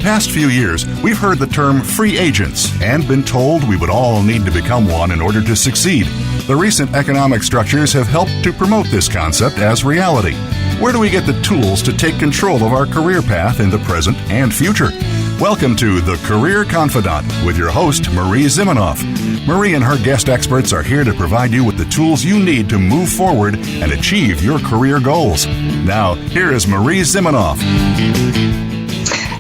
past few years, we've heard the term free agents and been told we would all need to become one in order to succeed. The recent economic structures have helped to promote this concept as reality. Where do we get the tools to take control of our career path in the present and future? Welcome to the Career Confidante with your host, Marie Zimenoff. Marie and her guest experts are here to provide you with the tools you need to move forward and achieve your career goals. Now, here is Marie Zimenoff.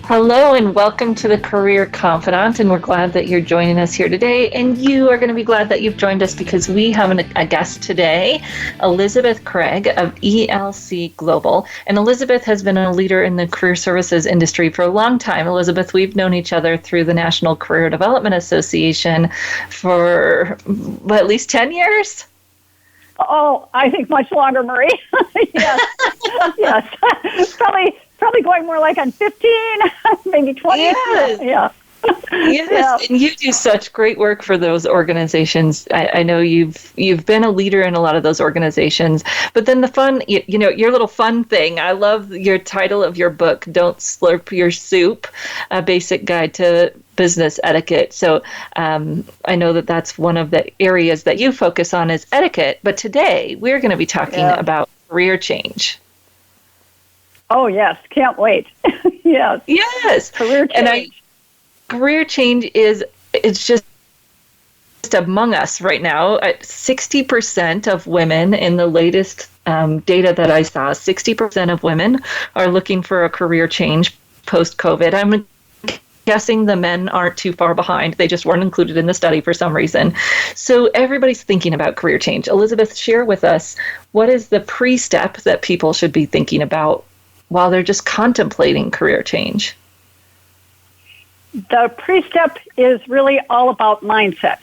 Hello and welcome to the Career Confidante, and we're glad that you're joining us here today. And you are going to be glad that you've joined us because we have a guest today, Elizabeth Craig of ELC Global. And Elizabeth has been a leader in the career services industry for a long time. Elizabeth, we've known each other through the National Career Development Association for at least 10 years? Oh, I think much longer, Marie. Yes. Yes. Probably going more like on 15, maybe 20. Yes. Yeah. Yes, Yeah. And you do such great work for those organizations. I know you've been a leader in a lot of those organizations. But then the fun, your little fun thing, I love your title of your book, Don't Slurp Your Soup, A Basic Guide to Business Etiquette. So I know that that's one of the areas that you focus on is etiquette. But today we're going to be talking about career change. Oh, yes. Can't wait. Yes. Yes. Career change. Career change it's just among us right now. 60% of women in the latest data that I saw, 60% of women are looking for a career change post-COVID. I'm guessing the men aren't too far behind. They just weren't included in the study for some reason. So everybody's thinking about career change. Elizabeth, share with us, what is the pre-step that people should be thinking about while they're just contemplating career change? The pre-step is really all about mindset.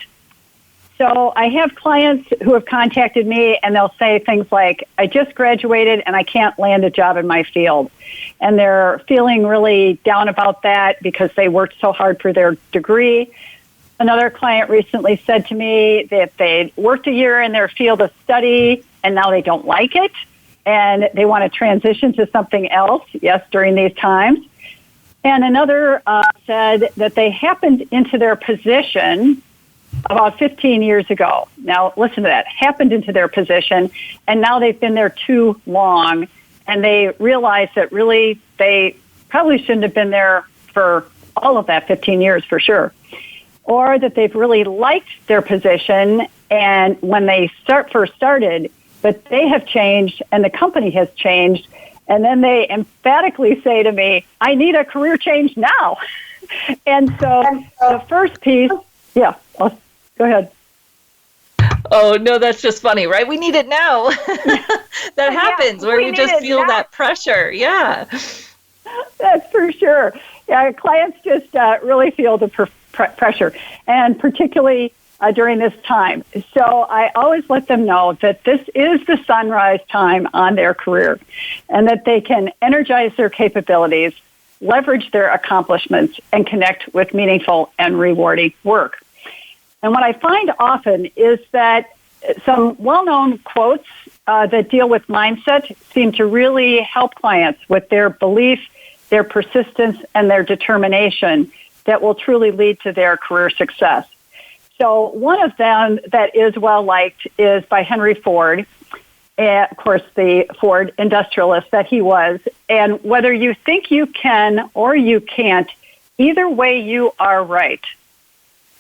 So I have clients who have contacted me and they'll say things like, I just graduated and I can't land a job in my field. And they're feeling really down about that because they worked so hard for their degree. Another client recently said to me that they worked a year in their field of study and now they don't like it and they want to transition to something else, yes, during these times. And another said that they happened into their position about 15 years ago. Now, listen to that. Happened into their position, and now they've been there too long, and they realize that really they probably shouldn't have been there for all of that 15 years for sure. Or that they've really liked their position, and when they first started, but they have changed, and the company has changed, and then they emphatically say to me, I need a career change now. And so the first piece, go ahead. Oh, no, that's just funny, right? We need it now. That happens where you just feel that pressure. Yeah. That's for sure. Yeah, clients just really feel the pressure, and particularly during this time. So I always let them know that this is the sunrise time on their career and that they can energize their capabilities, leverage their accomplishments, and connect with meaningful and rewarding work. And what I find often is that some well-known quotes that deal with mindset seem to really help clients with their belief, their persistence, and their determination that will truly lead to their career success. So one of them that is well-liked is by Henry Ford, of course, the Ford industrialist that he was. And whether you think you can or you can't, either way you are right.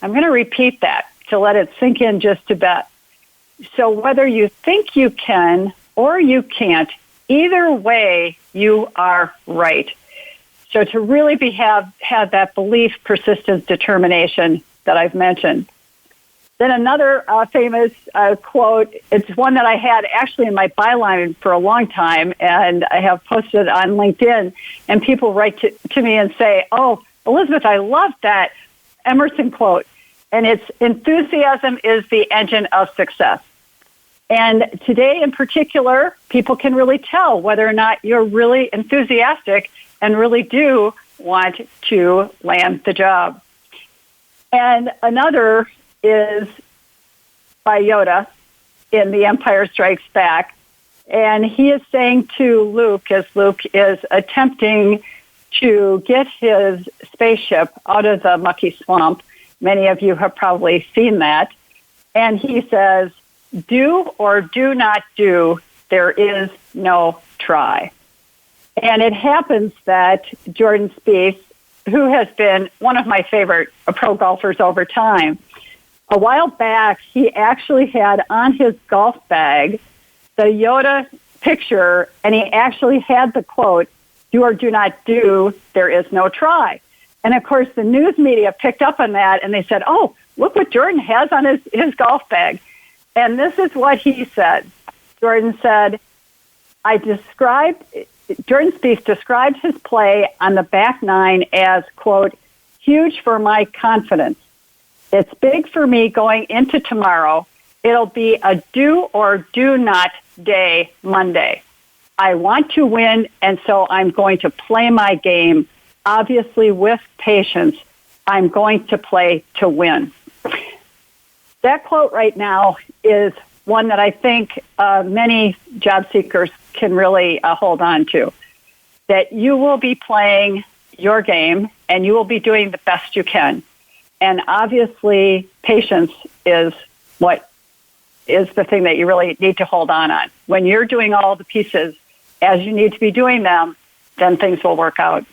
I'm going to repeat that to let it sink in just a bit. So whether you think you can or you can't, either way you are right. So to really have that belief, persistence, determination that I've mentioned. Then another famous quote, it's one that I had actually in my byline for a long time, and I have posted on LinkedIn, and people write to me and say, oh, Elizabeth, I love that Emerson quote, and it's enthusiasm is the engine of success. And today in particular, people can really tell whether or not you're really enthusiastic and really do want to land the job. And another is by Yoda in The Empire Strikes Back. And he is saying to Luke, as Luke is attempting to get his spaceship out of the mucky swamp. Many of you have probably seen that. And he says, do or do not do, there is no try. And it happens that Jordan Spieth, who has been one of my favorite pro golfers over time, a while back, he actually had on his golf bag the Yoda picture, and he actually had the quote, do or do not do, there is no try. And of course, the news media picked up on that, and they said, oh, look what Jordan has on his golf bag. And this is what he said. Jordan said, Jordan Spieth described his play on the back nine as, quote, huge for my confidence. It's big for me going into tomorrow. It'll be a do or do not day Monday. I want to win, and so I'm going to play my game, obviously with patience. I'm going to play to win. That quote right now is one that I think many job seekers can really hold on to, that you will be playing your game and you will be doing the best you can. And obviously, patience is what is the thing that you really need to hold on. When you're doing all the pieces as you need to be doing them, then things will work out.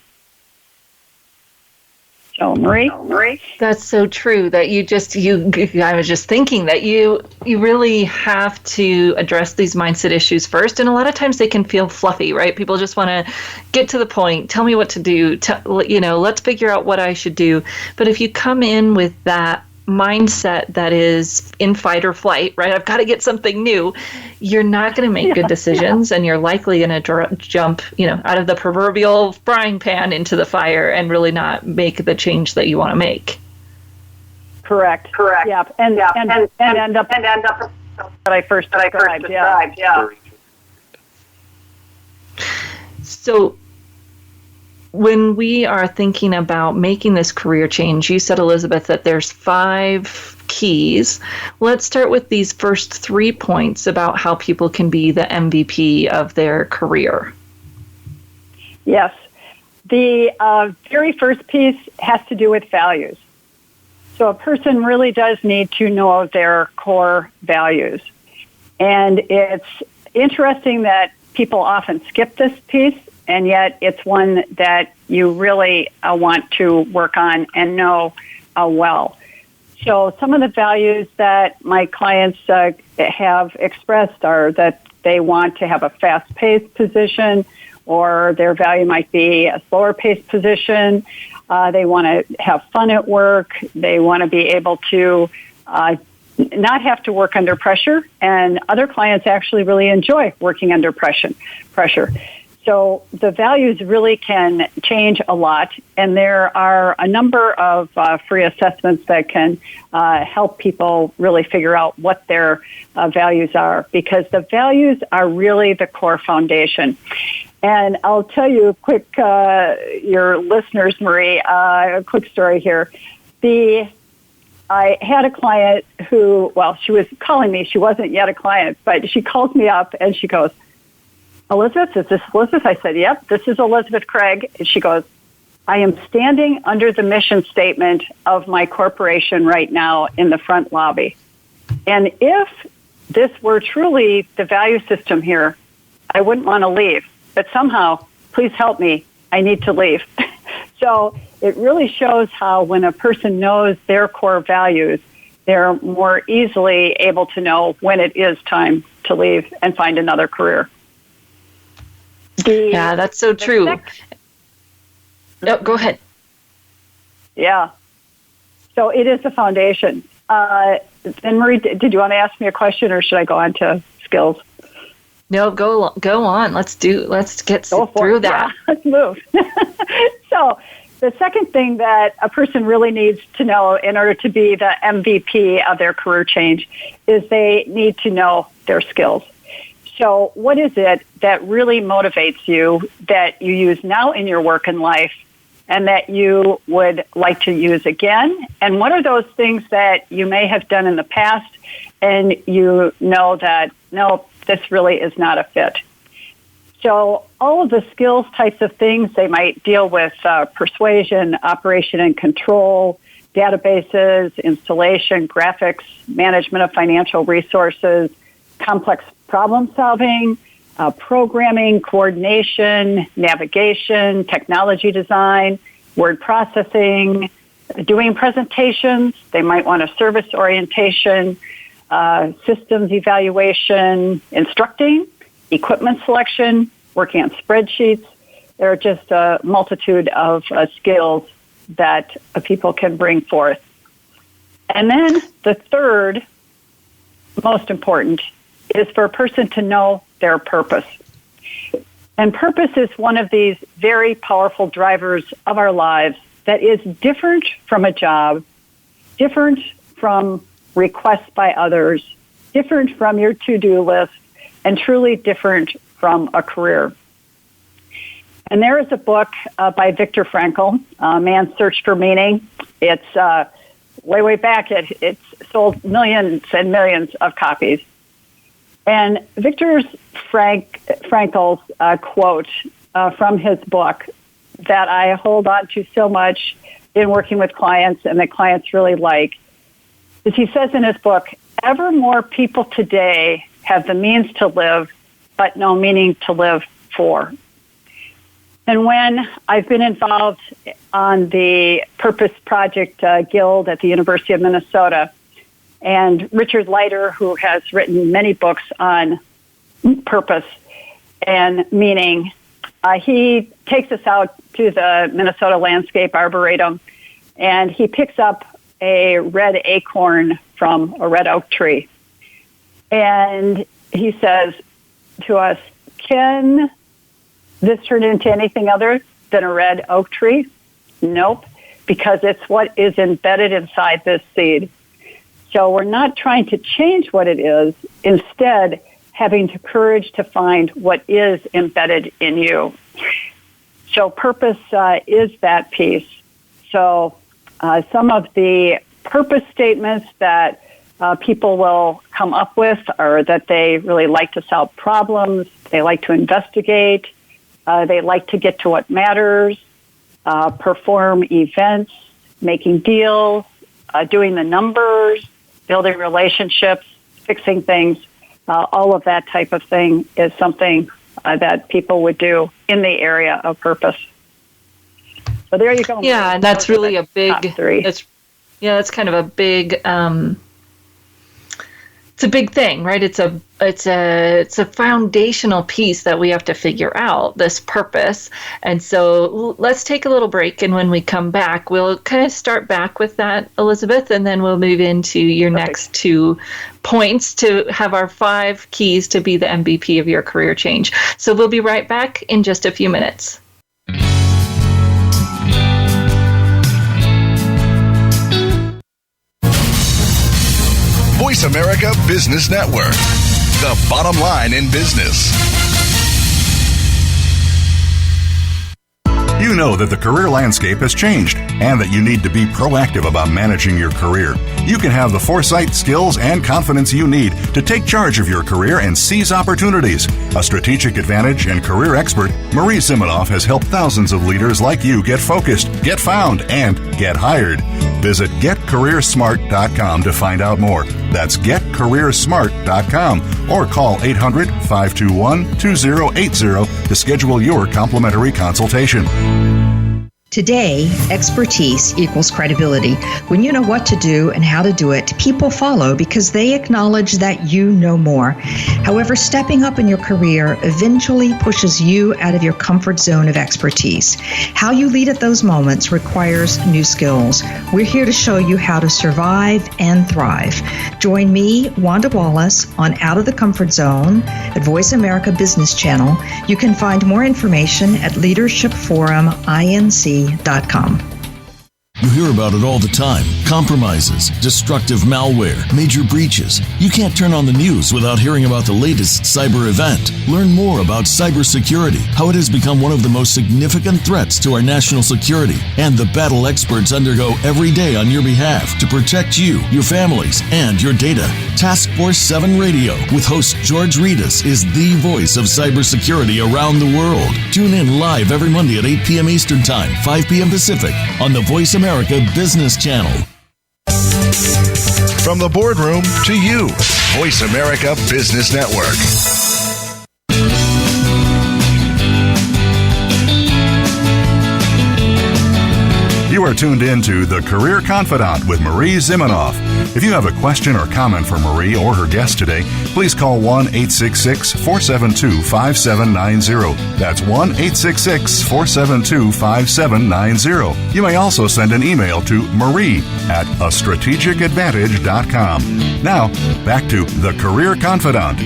So, Marie? That's so true that I was just thinking that you really have to address these mindset issues first. And a lot of times they can feel fluffy, right? People just want to get to the point, tell me what to do, let's figure out what I should do. But if you come in with that mindset that is in fight or flight, right? I've got to get something new. You're not going to make good decisions, and you're likely going to jump, out of the proverbial frying pan into the fire and really not make the change that you want to make. Correct. Yeah, and end up that I first described. Yeah. So, when we are thinking about making this career change, you said, Elizabeth, that there's 5 keys. Let's start with these first 3 points about how people can be the MVP of their career. Yes. The very first piece has to do with values. So a person really does need to know their core values. And it's interesting that people often skip this piece, and yet it's one that you really want to work on and know well. So some of the values that my clients have expressed are that they want to have a fast-paced position, or their value might be a slower-paced position. They want to have fun at work. They want to be able to not have to work under pressure, and other clients actually really enjoy working under pressure. So the values really can change a lot, and there are a number of free assessments that can help people really figure out what their values are, because the values are really the core foundation. And I'll tell you quick, your listeners, Marie, a quick story here. I had a client who, she was calling me. She wasn't yet a client, but she calls me up and she goes, Elizabeth, is this Elizabeth? I said, yep, this is Elizabeth Craig. And she goes, I am standing under the mission statement of my corporation right now in the front lobby. And if this were truly the value system here, I wouldn't want to leave. But somehow, please help me, I need to leave. So it really shows how when a person knows their core values, they're more easily able to know when it is time to leave and find another career. Yeah, that's so true. Go ahead. Yeah. So it is the foundation. And Marie, did you want to ask me a question, or should I go on to skills? No, go on. Let's get through that. Yeah, let's move. So the second thing that a person really needs to know in order to be the MVP of their career change is they need to know their skills. So what is it that really motivates you, that you use now in your work and life, and that you would like to use again? And what are those things that you may have done in the past and you know that, no, this really is not a fit? So all of the skills types of things, they might deal with persuasion, operation and control, databases, installation, graphics, management of financial resources, complex problem solving, programming, coordination, navigation, technology design, word processing, doing presentations. They might want a service orientation, systems evaluation, instructing, equipment selection, working on spreadsheets. There are just a multitude of skills that people can bring forth. And then the third, most important, is for a person to know their purpose. And purpose is one of these very powerful drivers of our lives that is different from a job, different from requests by others, different from your to-do list, and truly different from a career. And there is a book by Viktor Frankl, Man's Search for Meaning. It's way back. It's sold millions and millions of copies. And Viktor Frankl's quote from his book that I hold on to so much in working with clients and that clients really like is he says in his book, ever more people today have the means to live, but no meaning to live for. And when I've been involved on the Purpose Project Guild at the University of Minnesota, and Richard Leiter, who has written many books on purpose and meaning, he takes us out to the Minnesota Landscape Arboretum, and he picks up a red acorn from a red oak tree. And he says to us, can this turn into anything other than a red oak tree? Nope, because it's what is embedded inside this seed. So we're not trying to change what it is, instead having the courage to find what is embedded in you. So purpose is that piece. So some of the purpose statements that people will come up with are that they really like to solve problems, they like to investigate, they like to get to what matters, perform events, making deals, doing the numbers, building relationships, fixing things. All of that type of thing is something that people would do in the area of purpose. So there you go. Yeah, and that's really a big. That's kind of a big. It's a big thing, right? It's a foundational piece that we have to figure out, this purpose. And so let's take a little break, and when we come back, we'll kind of start back with that, Elizabeth, and then we'll move into your next 2 points to have our 5 keys to be the MVP of your career change. So we'll be right back in just a few minutes. Voice America Business Network, the bottom line in business. You know that the career landscape has changed and that you need to be proactive about managing your career. You can have the foresight, skills, and confidence you need to take charge of your career and seize opportunities. A strategic advantage and career expert, Marie Zimenoff has helped thousands of leaders like you get focused, get found, and get hired. Visit getcareersmart.com to find out more. That's getcareersmart.com or call 800-521-2080 to schedule your complimentary consultation. Today, expertise equals credibility. When you know what to do and how to do it, people follow because they acknowledge that you know more. However, stepping up in your career eventually pushes you out of your comfort zone of expertise. How you lead at those moments requires new skills. We're here to show you how to survive and thrive. Join me, Wanda Wallace, on Out of the Comfort Zone at Voice America Business Channel. You can find more information at leadershipforuminc.com. You hear about it all the time. compromises, destructive malware, major breaches. You can't turn on the news without hearing about the latest cyber event. Learn more about cybersecurity, how it has become one of the most significant threats to our national security, and the battle experts undergo every day on your behalf to protect you, your families, and your data. Task Force 7 Radio with host George Reedus is the voice of cybersecurity around the world. Tune in live every Monday at 8 p.m. Eastern Time, 5 p.m. Pacific on the Voice America Business Channel. From the boardroom to you, Voice America Business Network. You are tuned in to The Career Confidante with Marie Zimenoff. If you have a question or comment for Marie or her guest today, please call 1-866-472-5790. That's 1-866-472-5790. You may also send an email to marie@astrategicadvantage.com. Now, back to The Career Confidante.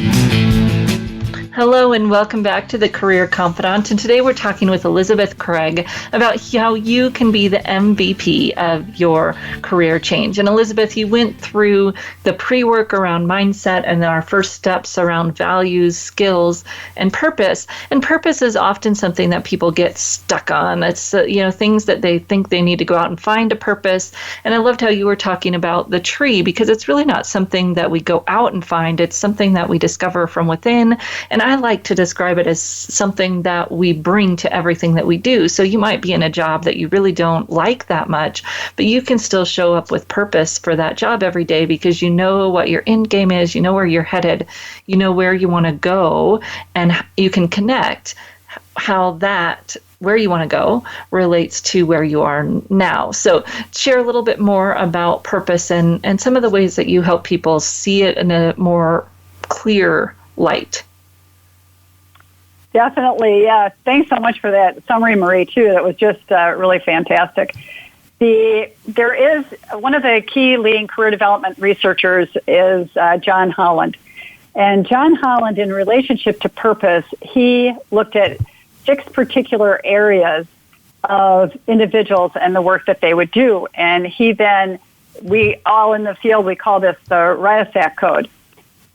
Hello and welcome back to the Career Confidante. And today we're talking with Elizabeth Craig about how you can be the MVP of your career change. And Elizabeth, you went through the pre-work around mindset and our first steps around values, skills, and purpose. And purpose is often something that people get stuck on. It's things that they think they need to go out and find a purpose. And I loved how you were talking about the tree, because it's really not something that we go out and find. It's something that we discover from within. And I like to describe it as something that we bring to everything that we do. So you might be in a job that you really don't like that much, but you can still show up with purpose for that job every day because you know what your end game is, you know where you're headed, you know where you want to go, and you can connect how that where you want to go relates to where you are now. So share a little bit more about purpose and some of the ways that you help people see it in a more clear light. Definitely, yeah. Thanks so much for that summary, Marie, too. That was just really fantastic. There is one of the key leading career development researchers is John Holland. And John Holland, in relationship to purpose, he looked at 6 particular areas of individuals and the work that they would do. And we all in the field, we call this the RIASAC code.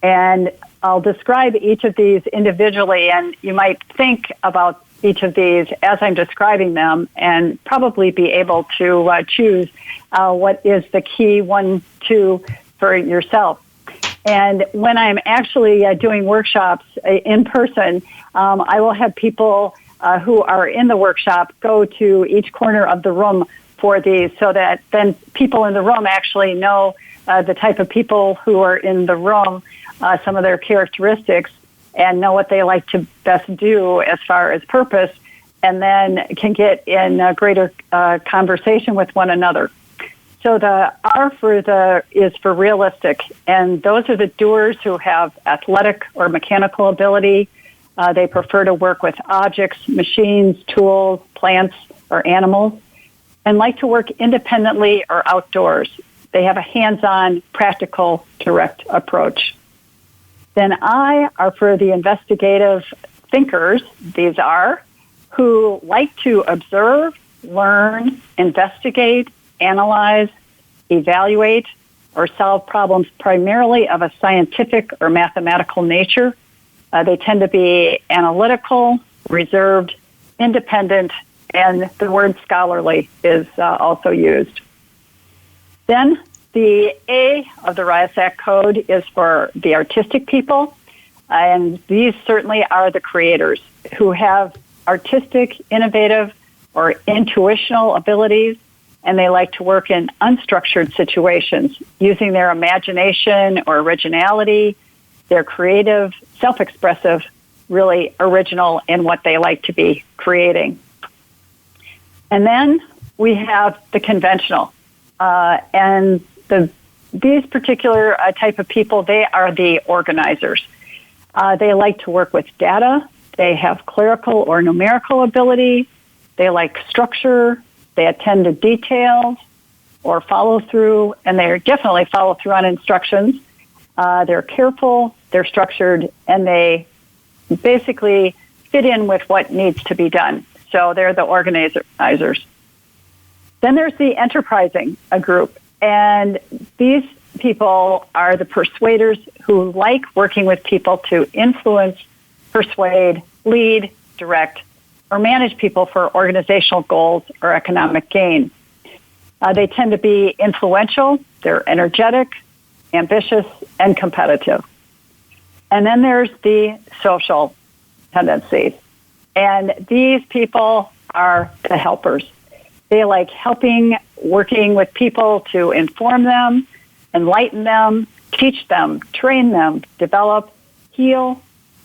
And I'll describe each of these individually, and you might think about each of these as I'm describing them and probably be able to choose what is the key 1, 2 for yourself. And when I'm actually doing workshops in person, I will have people who are in the workshop go to each corner of the room for these so that then people in the room actually know the type of people who are in the room, some of their characteristics, and know what they like to best do as far as purpose, and then can get in a greater conversation with one another. So the R is for realistic, and those are the doers who have athletic or mechanical ability. They prefer to work with objects, machines, tools, plants, or animals, and like to work independently or outdoors. They have a hands-on, practical, direct approach. Then I are for the investigative thinkers, these are, who like to observe, learn, investigate, analyze, evaluate, or solve problems primarily of a scientific or mathematical nature. They tend to be analytical, reserved, independent, and the word scholarly is also used. Then the A of the RIASAC code is for the artistic people, and these certainly are the creators who have artistic, innovative, or intuitional abilities, and they like to work in unstructured situations using their imagination or originality. They're creative, self-expressive, really original in what they like to be creating. And then we have the conventional. And these particular type of people, they are the organizers. They like to work with data. They have clerical or numerical ability. They like structure. They attend to details or follow through, and they definitely follow through on instructions. They're careful, they're structured, and they basically fit in with what needs to be done. So they're the organizers. Then there's the enterprising group, And these people are the persuaders who like working with people to influence, persuade, lead, direct, or manage people for organizational goals or economic gain. They tend to be influential, they're energetic, ambitious, and competitive. And then there's the social tendencies. And these people are the helpers. They like helping, working with people to inform them, enlighten them, teach them, train them, develop, heal,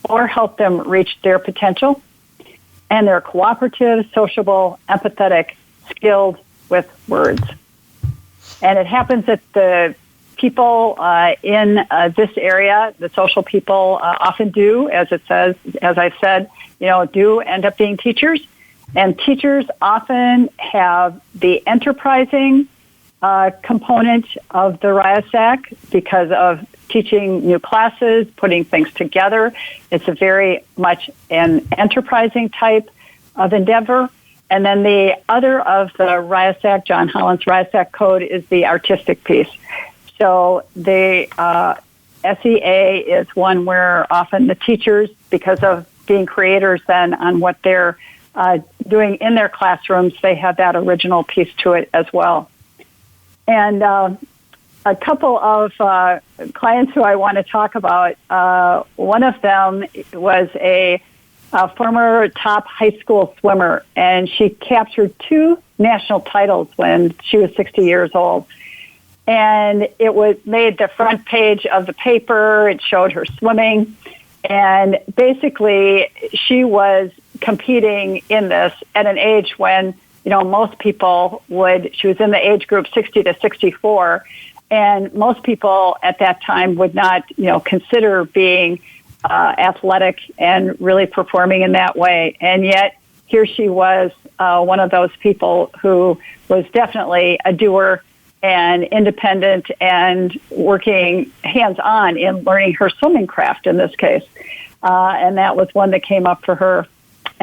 or help them reach their potential. And they're cooperative, sociable, empathetic, skilled with words. And it happens that the people in this area, the social people, often do, as I said, do end up being teachers. And teachers often have the enterprising component of the RIASAC because of teaching new classes, putting things together. It's a very much an enterprising type of endeavor. And then the other of the RIASAC, John Holland's RIASAC code, is the artistic piece. So the SEA is one where often the teachers, because of being creators then on what they're doing in their classrooms, they have that original piece to it as well. And a couple of clients who I want to talk about, one of them was a former top high school swimmer, and she captured 2 national titles when she was 60 years old. And it made the front page of the paper. It showed her swimming. And basically, she was competing in this at an age when, most people she was in the age group 60 to 64, and most people at that time would not, consider being athletic and really performing in that way. And yet, here she was, one of those people who was definitely a doer and independent and working hands-on in learning her swimming craft in this case. And that was one that came up for her.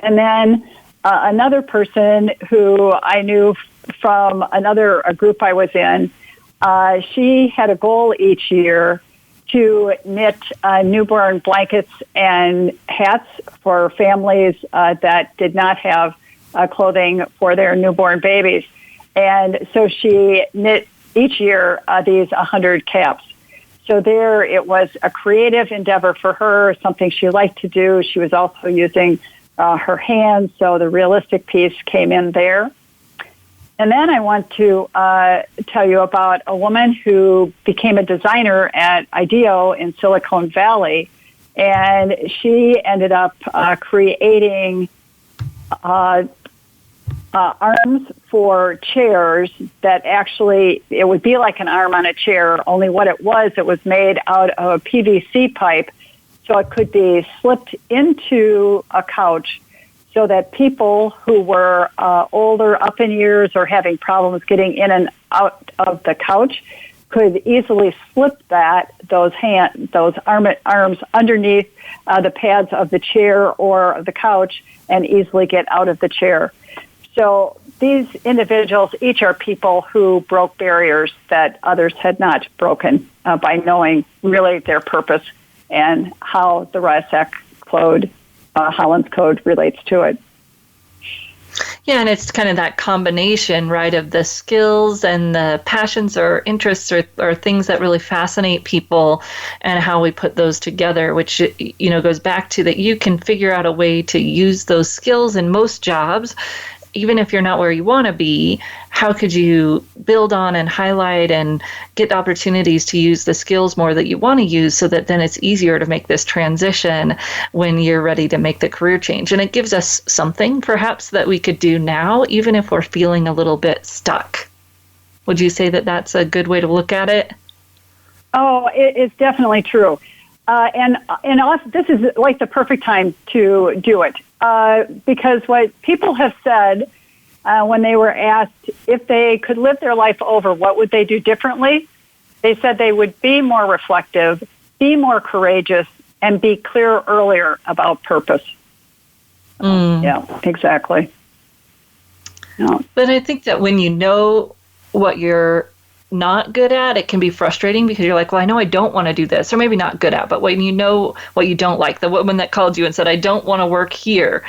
And then another person who I knew from a group I was in, she had a goal each year to knit newborn blankets and hats for families that did not have clothing for their newborn babies. And so she knit each year these 100 caps. So there it was a creative endeavor for her, something she liked to do. She was also using her hands, so the realistic piece came in there. And then I want to tell you about a woman who became a designer at IDEO in Silicon Valley, and she ended up creating arms for chairs that actually, it would be like an arm on a chair, only what it was made out of a PVC pipe, so it could be slipped into a couch so that people who were older, up in years, or having problems getting in and out of the couch could easily slip those arms underneath the pads of the chair or the couch and easily get out of the chair. So these individuals each are people who broke barriers that others had not broken by knowing really their purpose and how the RIASAC code, Holland's code, relates to it. Yeah, and it's kind of that combination, right, of the skills and the passions or interests or things that really fascinate people and how we put those together, which, goes back to that you can figure out a way to use those skills in most jobs. Even if you're not where you want to be, how could you build on and highlight and get opportunities to use the skills more that you want to use so that then it's easier to make this transition when you're ready to make the career change? And it gives us something perhaps that we could do now, even if we're feeling a little bit stuck. Would you say that that's a good way to look at it? Oh, it's definitely true. And also, this is like the perfect time to do it. Because what people have said when they were asked if they could live their life over, what would they do differently? They said they would be more reflective, be more courageous, and be clear earlier about purpose. Yeah, exactly. Yeah. But I think that when you know what your not good at, it can be frustrating because you're like, well, I know I don't want to do this, or maybe not good at, but when you know what you don't like, the woman that called you and said, I don't want to work here,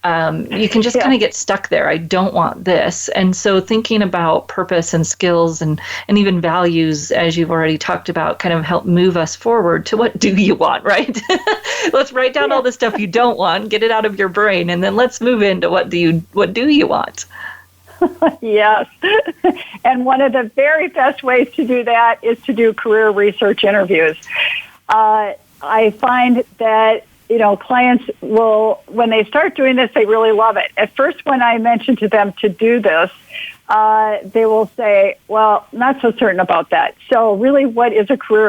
you can just kind of get stuck there. I don't want this. And so thinking about purpose and skills and even values, as you've already talked about, kind of help move us forward to what do you want, right? Let's write down all the stuff you don't want, get it out of your brain, and then let's move into what do you want? Yes. And one of the very best ways to do that is to do career research interviews. I find that, clients will, when they start doing this, they really love it. At first, when I mention to them to do this, they will say, well, not so certain about that. So really what is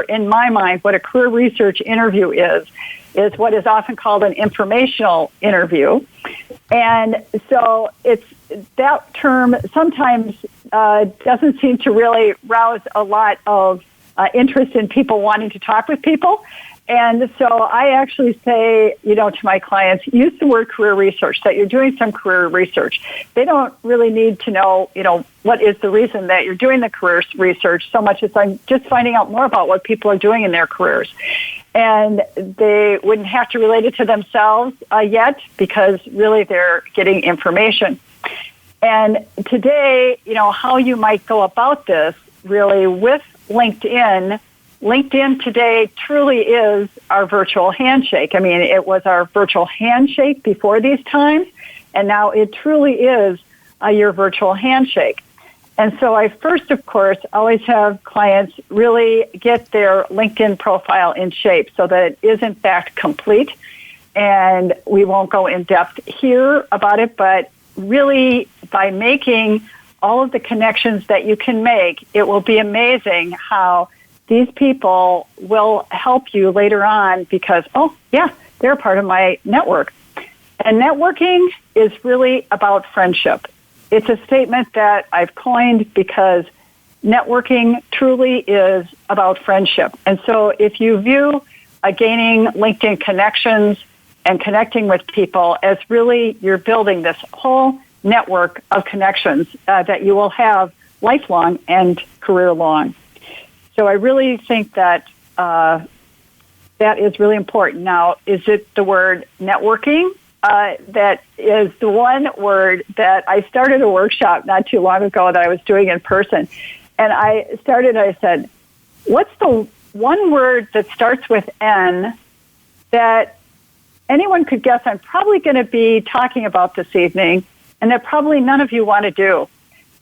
in my mind, what a career research interview is what is often called an informational interview. And so that term sometimes doesn't seem to really rouse a lot of interest in people wanting to talk with people. And so I actually say, to my clients, use the word career research, that you're doing some career research. They don't really need to know, what is the reason that you're doing the career research so much as I'm just finding out more about what people are doing in their careers. And they wouldn't have to relate it to themselves yet, because really they're getting information. And today, how you might go about this really with LinkedIn today truly is our virtual handshake. I mean, it was our virtual handshake before these times, and now it truly is your virtual handshake. And so I first, of course, always have clients really get their LinkedIn profile in shape so that it is, in fact, complete. And we won't go in depth here about it, but really by making all of the connections that you can make, it will be amazing how these people will help you later on because, they're a part of my network. And networking is really about friendship. It's a statement that I've coined because networking truly is about friendship. And so if you view gaining LinkedIn connections and connecting with people as really you're building this whole network of connections that you will have lifelong and career long. So I really think that that is really important. Now, is it the word networking? That is the one word that I started a workshop not too long ago that I was doing in person. And I said, what's the one word that starts with N that anyone could guess I'm probably going to be talking about this evening and that probably none of you want to do?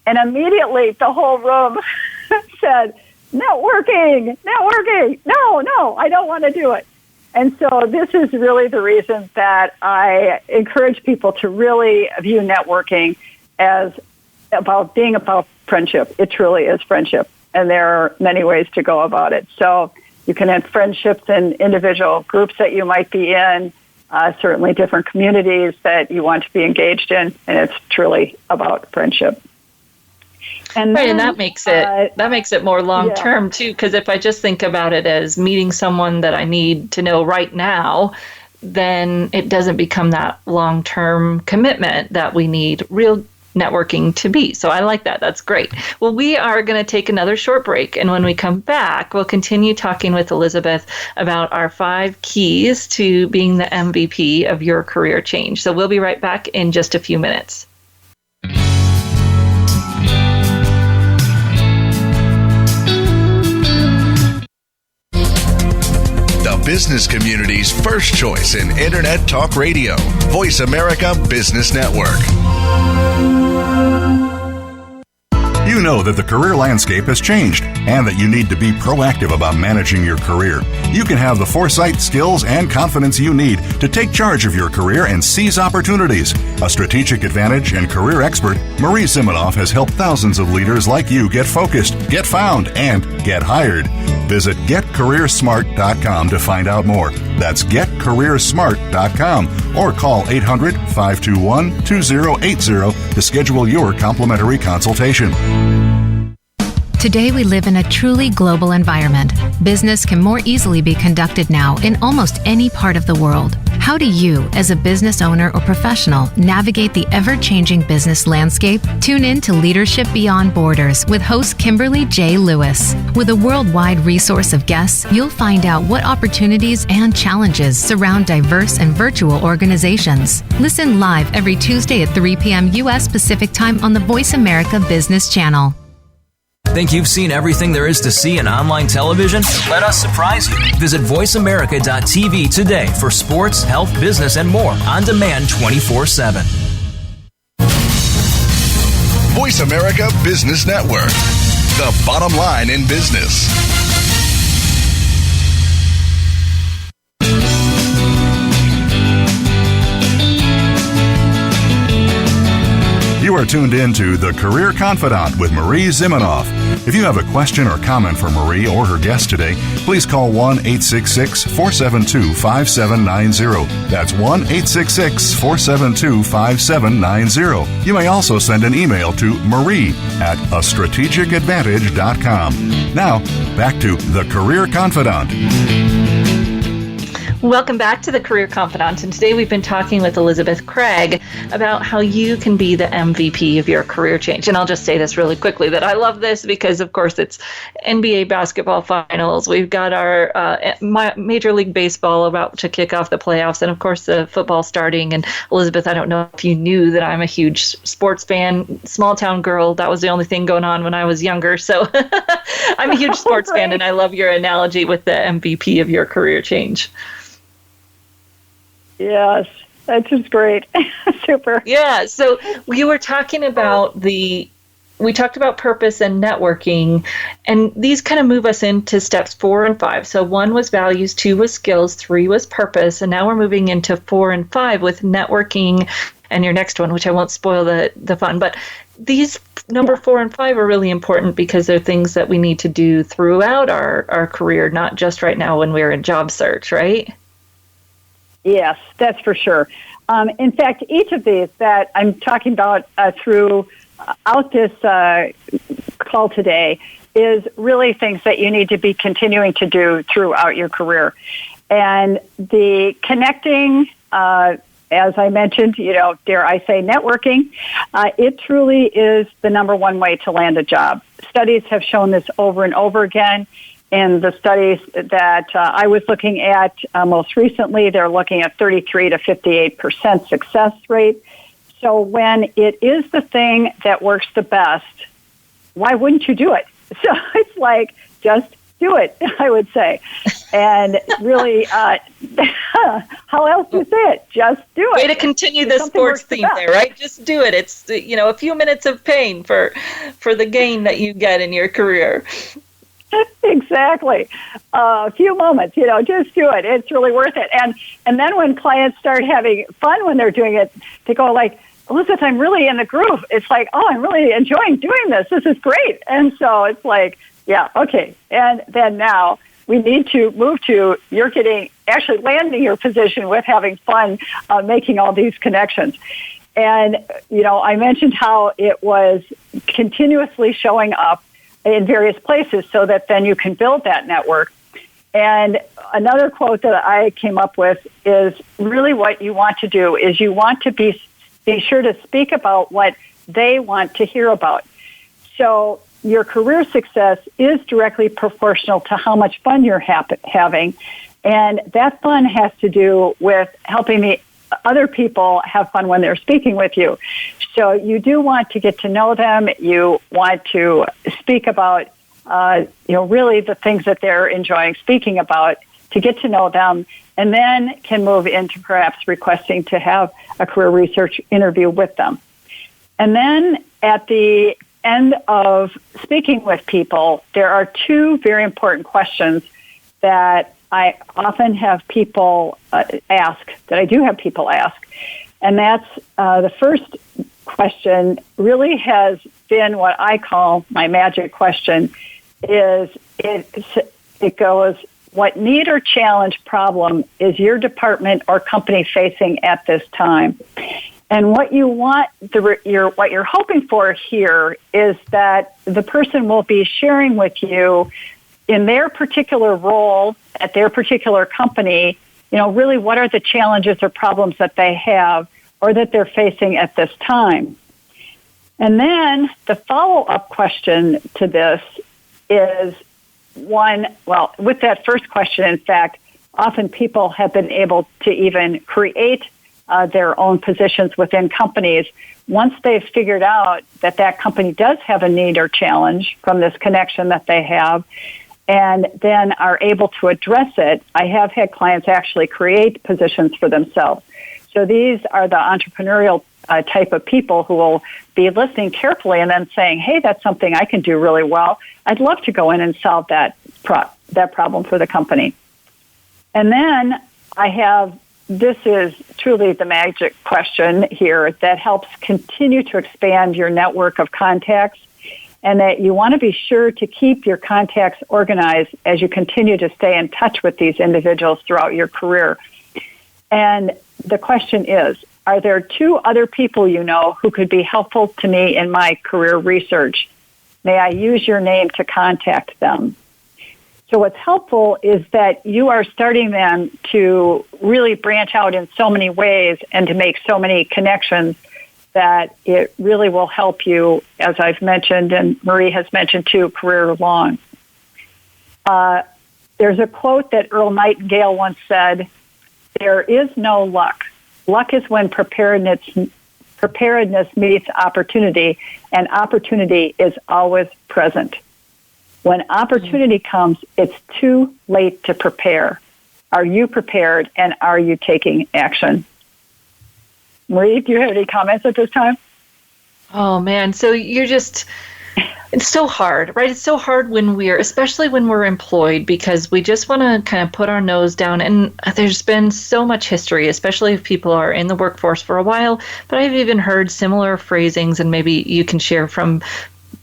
And immediately the whole room said, networking. No, I don't want to do it. And so this is really the reason that I encourage people to really view networking as being about friendship. It truly is friendship. And there are many ways to go about it. So you can have friendships in individual groups that you might be in, certainly different communities that you want to be engaged in. And it's truly about friendship. And then, and that makes it more long term too. Because if I just think about it as meeting someone that I need to know right now, then it doesn't become that long term commitment that we need real networking to be. So I like that. That's great. Well, we are going to take another short break, and when we come back, we'll continue talking with Elizabeth about our 5 keys to being the MVP of your career change. So we'll be right back in just a few minutes. Business community's first choice in Internet Talk Radio, Voice America Business Network. You know that the career landscape has changed and that you need to be proactive about managing your career. You can have the foresight, skills, and confidence you need to take charge of your career and seize opportunities. A strategic advantage and career expert, Marie Zimenoff has helped thousands of leaders like you get focused, get found, and get hired. Visit getcareersmart.com to find out more. That's getcareersmart.com or call 800-521-2080 to schedule your complimentary consultation. Today, we live in a truly global environment. Business can more easily be conducted now in almost any part of the world. How do you, as a business owner or professional, navigate the ever-changing business landscape? Tune in to Leadership Beyond Borders with host Kimberly J. Lewis. With a worldwide resource of guests, you'll find out what opportunities and challenges surround diverse and virtual organizations. Listen live every Tuesday at 3 p.m. U.S. Pacific Time on the Voice America Business Channel. Think you've seen everything there is to see in online television? Let us surprise you. Visit voiceamerica.tv today for sports, health, business, and more on demand 24/7. Voice America Business Network, the bottom line in business. You are tuned in to The Career Confidante with Marie Zimenoff. If you have a question or comment for Marie or her guest today, please call 1-866-472-5790. That's 1-866-472-5790. You may also send an email to marie@astrategicadvantage.com. Now, back to The Career Confidante. Welcome back to the Career Confidante, and today we've been talking with Elizabeth Craig about how you can be the MVP of your career change. And I'll just say this really quickly, that I love this because, of course, it's NBA basketball finals. We've got our Major League Baseball about to kick off the playoffs, and, of course, the football starting. And, Elizabeth, I don't know if you knew that I'm a huge sports fan, small-town girl. That was the only thing going on when I was younger. So I'm a huge sports fan, and I love your analogy with the MVP of your career change. Yes, that's just great. Super. Yeah, so we were talking about we talked about purpose and networking, and these kind of move us into steps 4 and 5. So 1 was values, 2 was skills, 3 was purpose, and now we're moving into 4 and 5 with networking and your next one, which I won't spoil the fun. But these number 4 and 5 are really important because they're things that we need to do throughout our career, not just right now when we're in job search, right? Yes, that's for sure. In fact, each of these that I'm talking about throughout this call today is really things that you need to be continuing to do throughout your career. And the connecting, as I mentioned, dare I say networking, it truly is the number one way to land a job. Studies have shown this over and over again. In the studies that I was looking at most recently, they're looking at 33 to 58% success rate. So when it is the thing that works the best, why wouldn't you do it? So it's like, just do it, I would say. And really, how else to say it? Just do it. Way to continue the sports theme there, right? Just do it. It's, a few minutes of pain for the gain that you get in your career. Exactly. A few moments, just do it. It's really worth it. And then when clients start having fun when they're doing it, they go like, Elizabeth, I'm really in the groove. It's like, oh, I'm really enjoying doing this. This is great. And so it's like, yeah, okay. And then now we need to move to you're actually landing your position with having fun, making all these connections. And, I mentioned how it was continuously showing up in various places so that then you can build that network. And another quote that I came up with is really what you want to do is you want to be sure to speak about what they want to hear about. So your career success is directly proportional to how much fun you're having. And that fun has to do with helping the other people have fun when they're speaking with you. So you do want to get to know them. You want to speak about, really the things that they're enjoying speaking about to get to know them, and then can move into perhaps requesting to have a career research interview with them. And then at the end of speaking with people, there are 2 very important questions that I often have people ask, that I do have people ask. And that's the first question really has been what I call my magic question, is it goes, what need or challenge problem is your department or company facing at this time? And what you want, what you're hoping for here is that the person will be sharing with you in their particular role at their particular company, really what are the challenges or problems that they have or that they're facing at this time. And then the follow-up question to this is with that first question, in fact, often people have been able to even create their own positions within companies once they've figured out that company does have a need or challenge from this connection that they have, and then are able to address it. I have had clients actually create positions for themselves. So these are the entrepreneurial type of people who will be listening carefully and then saying, hey, that's something I can do really well. I'd love to go in and solve that problem for the company. And then this is truly the magic question here that helps continue to expand your network of contacts, and that you want to be sure to keep your contacts organized as you continue to stay in touch with these individuals throughout your career. And the question is, are there 2 other people you know who could be helpful to me in my career research? May I use your name to contact them? So what's helpful is that you are starting then to really branch out in so many ways and to make so many connections that it really will help you, as I've mentioned, and Marie has mentioned too, career long. There's a quote that Earl Nightingale once said, "There is no luck. Luck is when preparedness meets opportunity, and opportunity is always present. When opportunity comes, it's too late to prepare. Are you prepared, and are you taking action?" Marie, do you have any comments at this time? Oh, man. So it's so hard, right? It's so hard especially when we're employed, because we just want to kind of put our nose down. And there's been so much history, especially if people are in the workforce for a while. But I've even heard similar phrasings, and maybe you can share from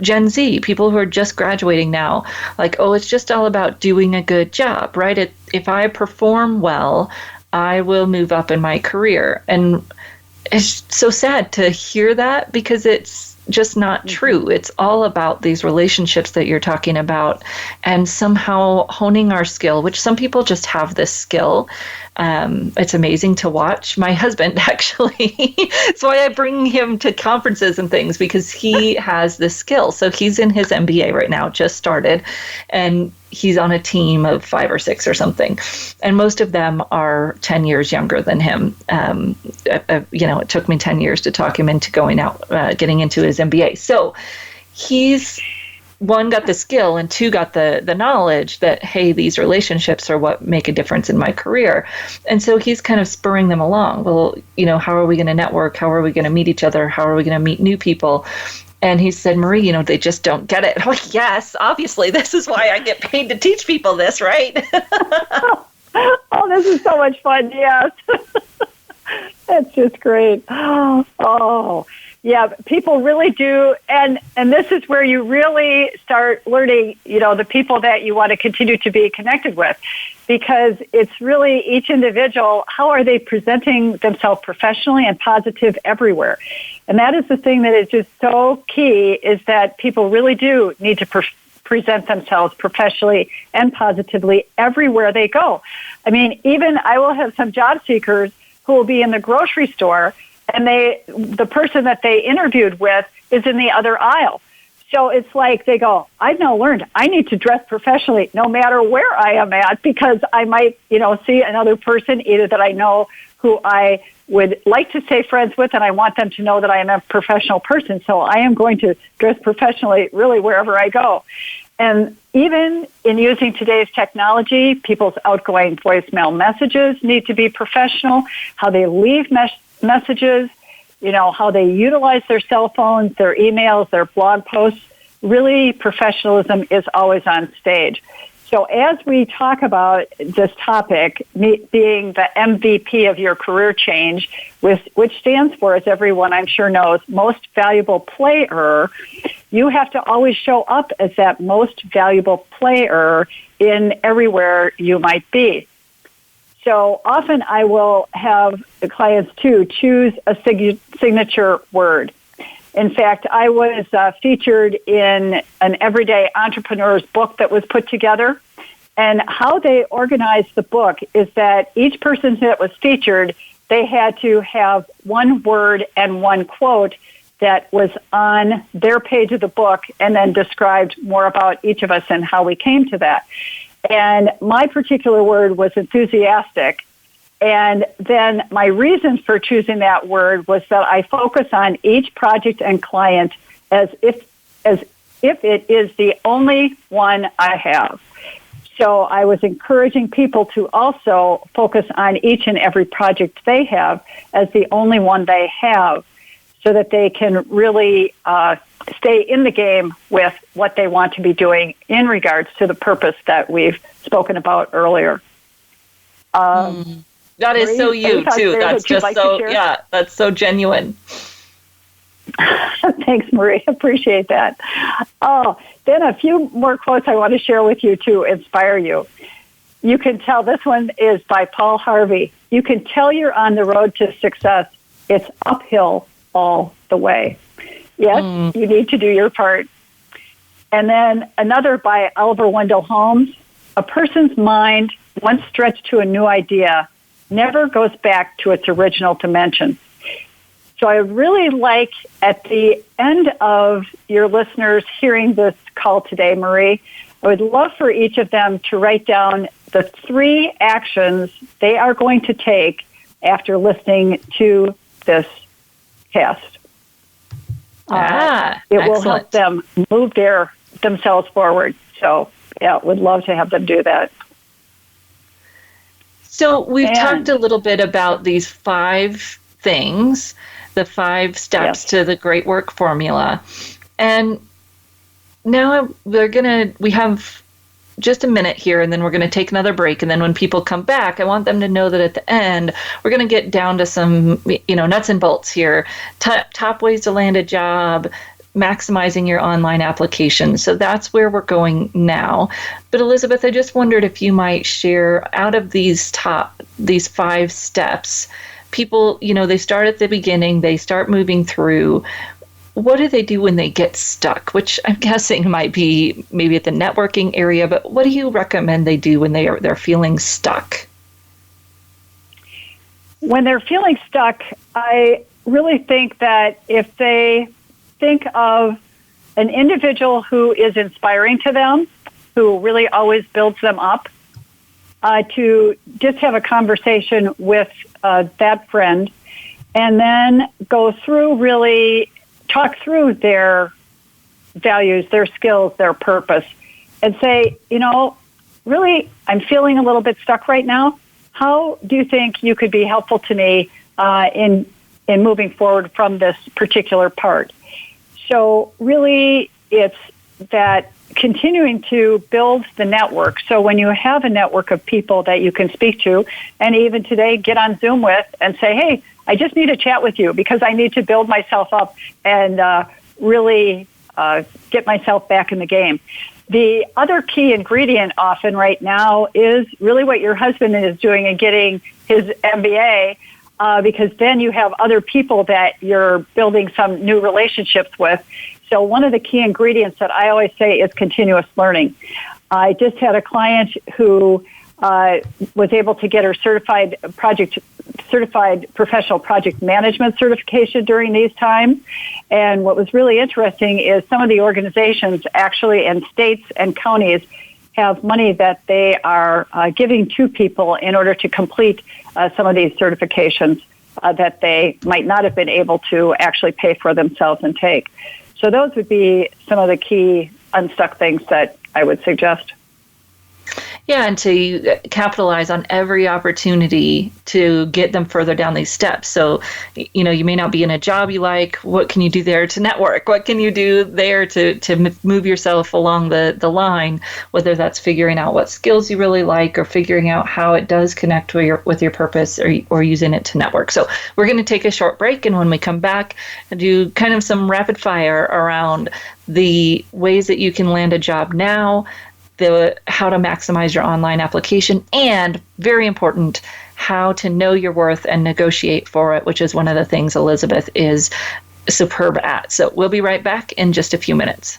Gen Z, people who are just graduating now, like, oh, it's just all about doing a good job, right? If I perform well, I will move up in my career. And it's so sad to hear that, because it's just not true. It's all about these relationships that you're talking about, and somehow honing our skill, which some people just have this skill. It's amazing to watch. My husband, actually, that's why I bring him to conferences and things, because he has this skill. So he's in his MBA right now, just started, and he's on a team of 5 or 6 or something. And most of them are 10 years younger than him. It took me 10 years to talk him into going out, getting into his MBA. So he's, 1, got the skill, and 2, got the knowledge that, hey, these relationships are what make a difference in my career. And so he's kind of spurring them along. Well, how are we going to network? How are we going to meet each other? How are we going to meet new people? And he said, Marie, they just don't get it. I'm like, yes, obviously, this is why I get paid to teach people this, right? Oh, this is so much fun, yes. That's just great. Oh, yeah, people really do. And this is where you really start learning, the people that you want to continue to be connected with, because it's really each individual, how are they presenting themselves professionally and positive everywhere? And that is the thing that is just so key, is that people really do need to present themselves professionally and positively everywhere they go. I mean, even I will have some job seekers who will be in the grocery store, and the person that they interviewed with is in the other aisle. So it's like they go, I've now learned I need to dress professionally no matter where I am at, because I might, see another person either that I know who I would like to stay friends with, and I want them to know that I am a professional person. So I am going to dress professionally really wherever I go. And even in using today's technology, people's outgoing voicemail messages need to be professional, how they leave messages, how they utilize their cell phones, their emails, their blog posts. Really, professionalism is always on stage. So as we talk about this topic, being the MVP of your career change, which stands for, as everyone I'm sure knows, most valuable player, you have to always show up as that most valuable player in everywhere you might be. So often I will have the clients too choose a signature word. In fact, I was featured in an everyday entrepreneur's book that was put together. And how they organized the book is that each person that was featured, they had to have one word and one quote that was on their page of the book and then described more about each of us and how we came to that. And my particular word was enthusiastic. And then my reason for choosing that word was that I focus on each project and client as if it is the only one I have. So I was encouraging people to also focus on each and every project they have as the only one they have, so that they can really stay in the game with what they want to be doing in regards to the purpose that we've spoken about earlier. That is Marie, so you too. That's just like so, that's so genuine. Thanks, Marie. Appreciate that. Oh, then a few more quotes I want to share with you to inspire you. You can tell, this one is by Paul Harvey. You can tell you're on the road to success. It's uphill all the way. Yes, you need to do your part. And then another by Oliver Wendell Holmes. A person's mind, once stretched to a new idea, never goes back to its original dimension. So I really like, at the end of your listeners hearing this call today, Marie, I would love for each of them to write down the 3 actions they are going to take after listening to this cast. It will help them move themselves forward. So, would love to have them do that. So we've talked a little bit about these 5 things, the 5 steps to the great work formula. And now we have just a minute here, and then we're going to take another break. And then when people come back, I want them to know that at the end, we're going to get down to some, nuts and bolts here. Top ways to land a job, maximizing your online application. So that's where we're going now. But Elizabeth, I just wondered if you might share, out of these 5 steps, people, they start at the beginning, they start moving through. What do they do when they get stuck? Which I'm guessing might be maybe at the networking area, but what do you recommend they do when they're feeling stuck? When they're feeling stuck, I really think that if they think of an individual who is inspiring to them, who really always builds them up, to just have a conversation with that friend, and then go through, really talk through their values, their skills, their purpose, and say, really, I'm feeling a little bit stuck right now. How do you think you could be helpful to me in moving forward from this particular part? So really, it's that continuing to build the network. So when you have a network of people that you can speak to, and even today get on Zoom with and say, hey, I just need to chat with you because I need to build myself up and really get myself back in the game. The other key ingredient often right now is really what your husband is doing and getting his MBA, because then you have other people that you're building some new relationships with. So one of the key ingredients that I always say is continuous learning. I just had a client who was able to get her certified professional project management certification during these times. And what was really interesting is some of the organizations actually in states and counties have money that they are giving to people in order to complete some of these certifications that they might not have been able to actually pay for themselves and take. So those would be some of the key unstuck things that I would suggest. Yeah, and to capitalize on every opportunity to get them further down these steps. So, you may not be in a job you like. What can you do there to network? What can you do there to move yourself along the line, whether that's figuring out what skills you really like or figuring out how it does connect with your purpose or using it to network. So we're going to take a short break, and when we come back, do kind of some rapid fire around the ways that you can land a job now, how to maximize your online application, and very important, how to know your worth and negotiate for it, which is one of the things Elizabeth is superb at. So we'll be right back in just a few minutes.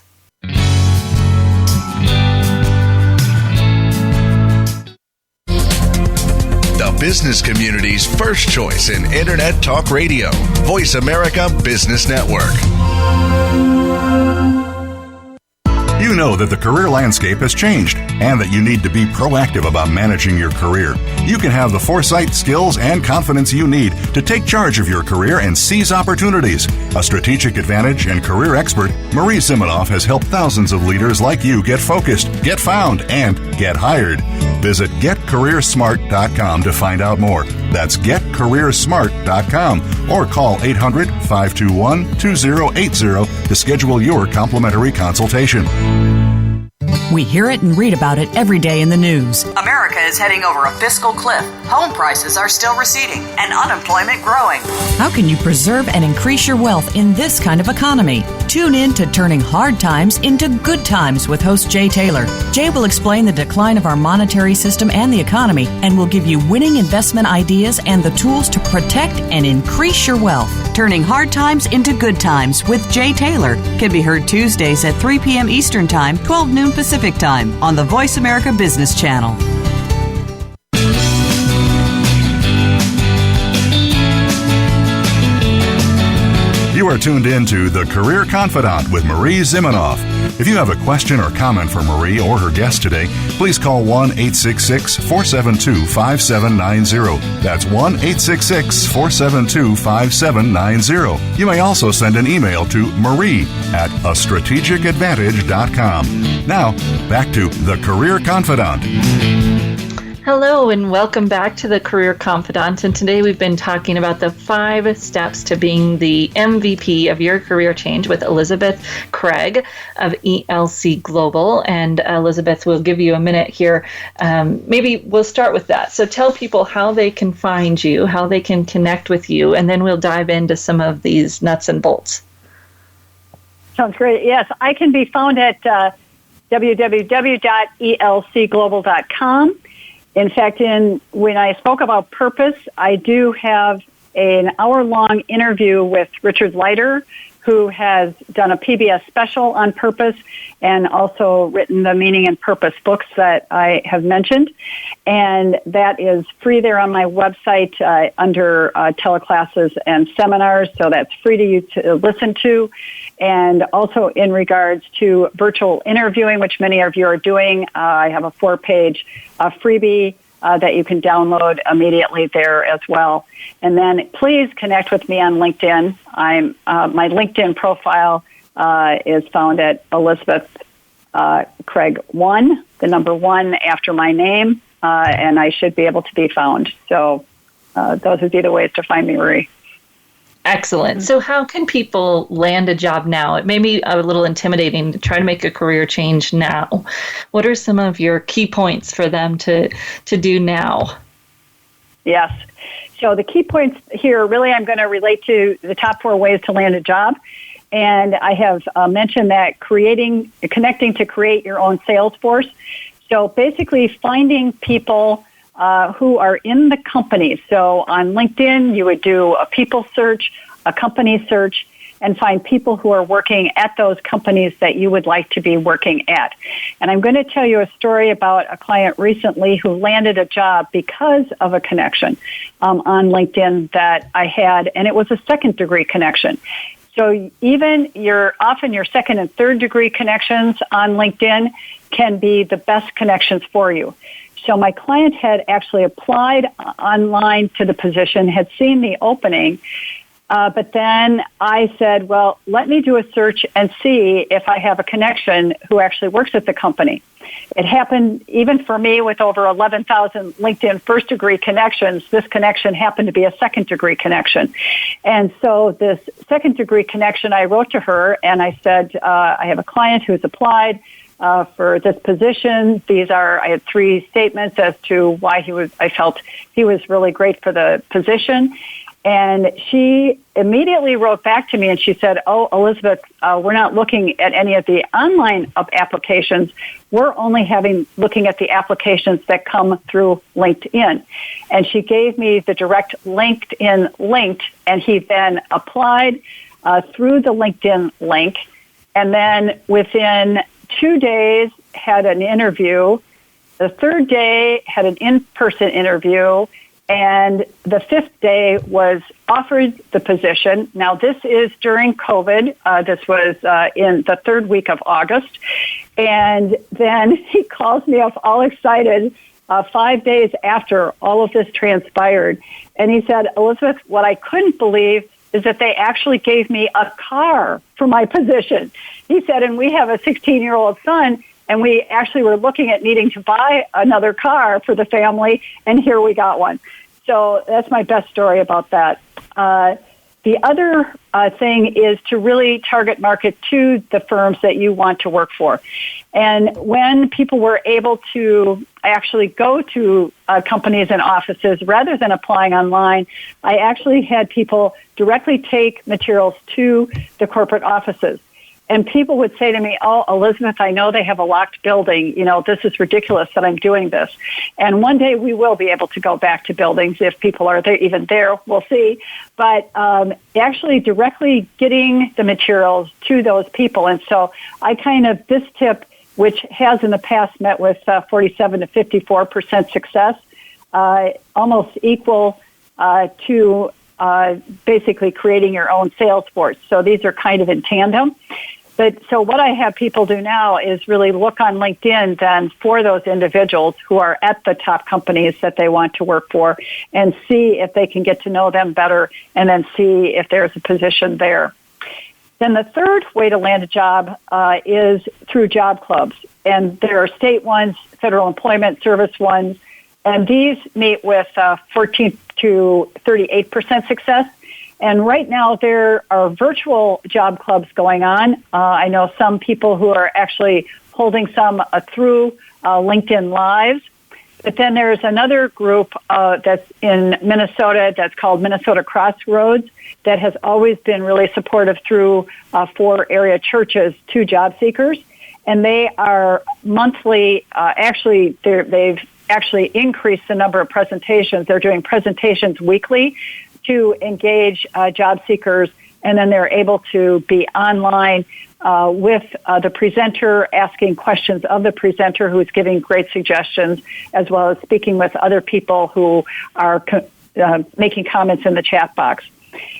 The business community's first choice in Internet Talk Radio. Voice America Business Network. You know that the career landscape has changed and that you need to be proactive about managing your career. You can have the foresight, skills, and confidence you need to take charge of your career and seize opportunities. A strategic advantage and career expert, Marie Zimenoff has helped thousands of leaders like you get focused, get found, and get hired. Visit getcareersmart.com to find out more. That's getcareersmart.com or call 800-521-2080 to schedule your complimentary consultation. We hear it and read about it every day in the news. America is heading over a fiscal cliff. Home prices are still receding and unemployment growing. How can you preserve and increase your wealth in this kind of economy? Tune in to Turning Hard Times into Good Times with host Jay Taylor. Jay will explain the decline of our monetary system and the economy and will give you winning investment ideas and the tools to protect and increase your wealth. Turning Hard Times into Good Times with Jay Taylor can be heard Tuesdays at 3 p.m. Eastern Time, 12 noon Pacific Time on the Voice America Business Channel. You are tuned in to The Career Confidante with Marie Zimenoff. If you have a question or comment for Marie or her guest today, please call 1-866-472-5790. That's 1-866-472-5790. You may also send an email to marie@astrategicadvantage.com. Now, back to The Career Confidante. Hello and welcome back to the Career Confidante. And today we've been talking about the 5 steps to being the MVP of your career change with Elizabeth Craig of ELC Global. And Elizabeth, we'll give you a minute here. Maybe we'll start with that. So tell people how they can find you, how they can connect with you, and then we'll dive into some of these nuts and bolts. Sounds great. Yes, I can be found at www.elcglobal.com. In fact, when I spoke about purpose, I do have an hour-long interview with Richard Leiter, who has done a PBS special on purpose and also written the Meaning and Purpose books that I have mentioned. And that is free there on my website under teleclasses and seminars, so that's free to you to listen to. And also in regards to virtual interviewing, which many of you are doing, I have a 4-page freebie that you can download immediately there as well. And then please connect with me on LinkedIn. My LinkedIn profile is found at Elizabeth Craig 1, the number 1 after my name, and I should be able to be found. So those would be the ways to find me, Marie. Excellent. So how can people land a job now? It may be a little intimidating to try to make a career change now. What are some of your key points for them to do now? Yes. So the key points here, really, I'm going to relate to the top 4 ways to land a job. And I have mentioned that connecting to create your own sales force. So basically finding people who are in the company. So on LinkedIn, you would do a people search, a company search, and find people who are working at those companies that you would like to be working at. And I'm going to tell you a story about a client recently who landed a job because of a connection on LinkedIn that I had, and it was a second-degree connection. So even often your second and third degree connections on LinkedIn can be the best connections for you. So my client had actually applied online to the position, had seen the opening, but then I said, well, let me do a search and see if I have a connection who actually works at the company. It happened even for me with over 11,000 LinkedIn first-degree connections. This connection happened to be a second-degree connection. And so this second-degree connection, I wrote to her and I said, I have a client who's applied for this position. I had 3 statements as to why I felt he was really great for the position. And she immediately wrote back to me and she said, "Oh, Elizabeth, we're not looking at any of the online applications. We're only looking at the applications that come through LinkedIn." And she gave me the direct LinkedIn link, and he then applied through the LinkedIn link, and then within 2 days had an interview. The third day had an in-person interview. And the fifth day was offered the position. Now, this is during COVID. This was in the third week of August. And then he calls me up all excited 5 days after all of this transpired. And he said, "Elizabeth, what I couldn't believe is that they actually gave me a car for my position." He said, "And we have a 16-year-old son, and we actually were looking at needing to buy another car for the family, and here we got one." So that's my best story about that. The other thing is to really target market to the firms that you want to work for. And when people were able to actually go to companies and offices rather than applying online, I actually had people directly take materials to the corporate offices. And people would say to me, "Oh, Elizabeth, I know they have a locked building. You know, this is ridiculous that I'm doing this." And one day we will be able to go back to buildings if people are there, even there. We'll see. But actually directly getting the materials to those people. And so this tip, which has in the past met with 47 to 54% success, almost equal to basically creating your own sales force. So these are kind of in tandem. But so what I have people do now is really look on LinkedIn then for those individuals who are at the top companies that they want to work for and see if they can get to know them better and then see if there's a position there. Then the third way to land a job is through job clubs. And there are state ones, federal employment service ones, and these meet with 14 to 38% success. And right now there are virtual job clubs going on. I know some people who are actually holding some through LinkedIn Lives. But then there's another group that's in Minnesota that's called Minnesota Crossroads that has always been really supportive through 4 area churches to job seekers. And they are monthly, they've actually increased the number of presentations. They're doing presentations weekly to engage job seekers, and then they're able to be online with the presenter, asking questions of the presenter who's giving great suggestions, as well as speaking with other people who are making comments in the chat box.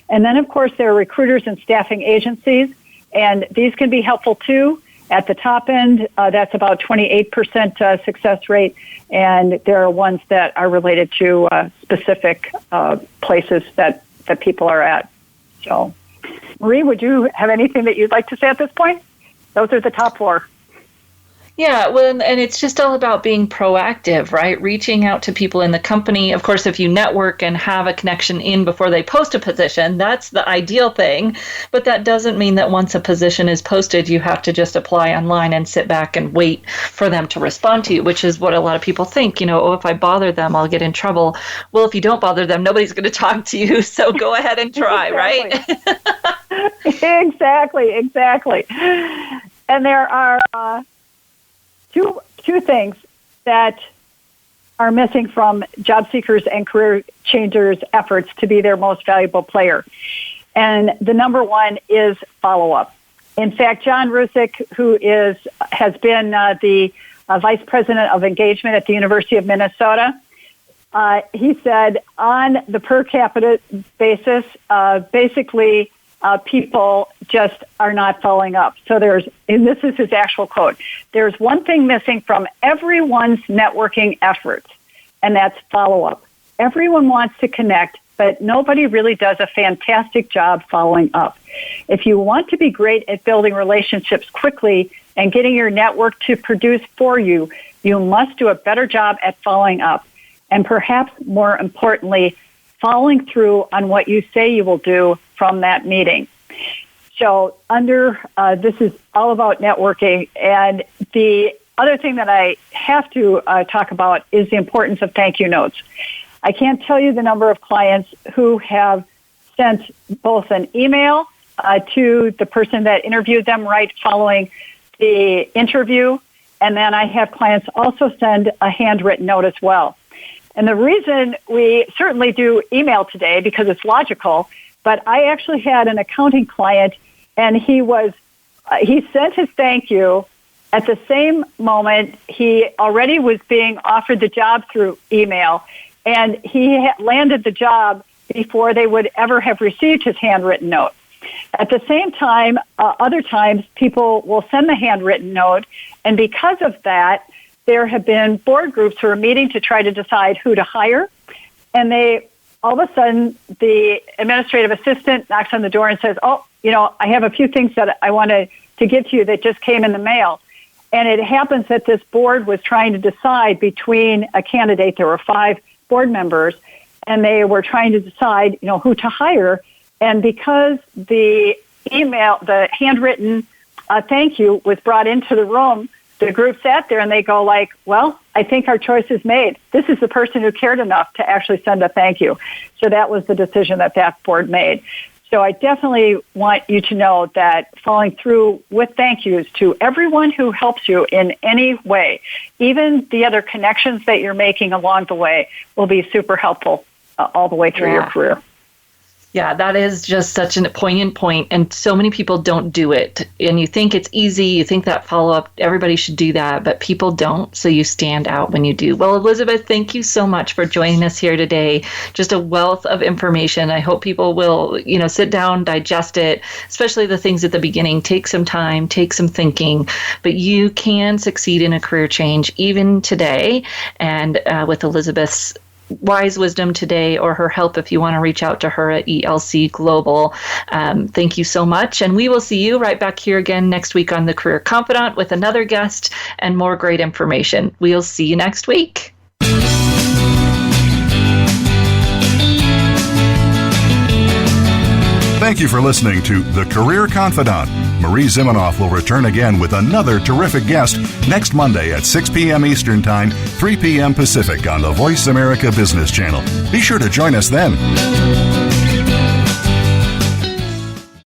And then, of course, there are recruiters and staffing agencies, and these can be helpful too. At the top end, that's about 28% success rate, and there are ones that are related to specific places that people are at. So, Marie, would you have anything that you'd like to say at this point? Those are the top 4. Yeah, well, and it's just all about being proactive, right? Reaching out to people in the company. Of course, if you network and have a connection in before they post a position, that's the ideal thing. But that doesn't mean that once a position is posted, you have to just apply online and sit back and wait for them to respond to you, which is what a lot of people think. You know, oh, if I bother them, I'll get in trouble. Well, if you don't bother them, nobody's going to talk to you. So go ahead and try, right? Exactly. And there are two things that are missing from job seekers and career changers' efforts to be their most valuable player. And the number one is follow-up. In fact, John Rusick, who has been the Vice President of Engagement at the University of Minnesota, he said on the per capita basis, basically people just are not following up. So and this is his actual quote, there's one thing missing from everyone's networking efforts, and that's follow-up. Everyone wants to connect, but nobody really does a fantastic job following up. If you want to be great at building relationships quickly and getting your network to produce for you, you must do a better job at following up. And perhaps more importantly, following through on what you say you will do from that meeting. So this is all about networking. And the other thing that I have to talk about is the importance of thank you notes. I can't tell you the number of clients who have sent both an email to the person that interviewed them right following the interview, and then I have clients also send a handwritten note as well. And the reason we certainly do email today, because it's logical, but I actually had an accounting client, and he sent his thank you at the same moment he already was being offered the job through email, and he landed the job before they would ever have received his handwritten note. At the same time, other times people will send the handwritten note, and because of that, there have been board groups who are meeting to try to decide who to hire, and they all of a sudden, the administrative assistant knocks on the door and says, I have a few things that I wanted to give to you that just came in the mail. And it happens that this board was trying to decide between a candidate. There were 5 board members, and they were trying to decide, who to hire. And because the email, the handwritten thank you was brought into the room, the group sat there and they go like, well, I think our choice is made. This is the person who cared enough to actually send a thank you. So that was the decision that board made. So I definitely want you to know that following through with thank yous to everyone who helps you in any way, even the other connections that you're making along the way, will be super helpful all the way through your career. Yeah, that is just such a poignant point, and so many people don't do it. And you think it's easy, you think that follow-up, everybody should do that, but people don't, so you stand out when you do. Well, Elizabeth, thank you so much for joining us here today. Just a wealth of information. I hope people will, sit down, digest it, especially the things at the beginning. Take some time, take some thinking, but you can succeed in a career change even today. And with Elizabeth's wise wisdom today, or her help if you want to reach out to her at ELC Global. Thank you so much. And we will see you right back here again next week on the Career Confidant with another guest and more great information. We'll see you next week. Thank you for listening to The Career Confidant. Marie Zimenoff will return again with another terrific guest next Monday at 6 p.m. Eastern Time, 3 p.m. Pacific on the Voice America Business Channel. Be sure to join us then.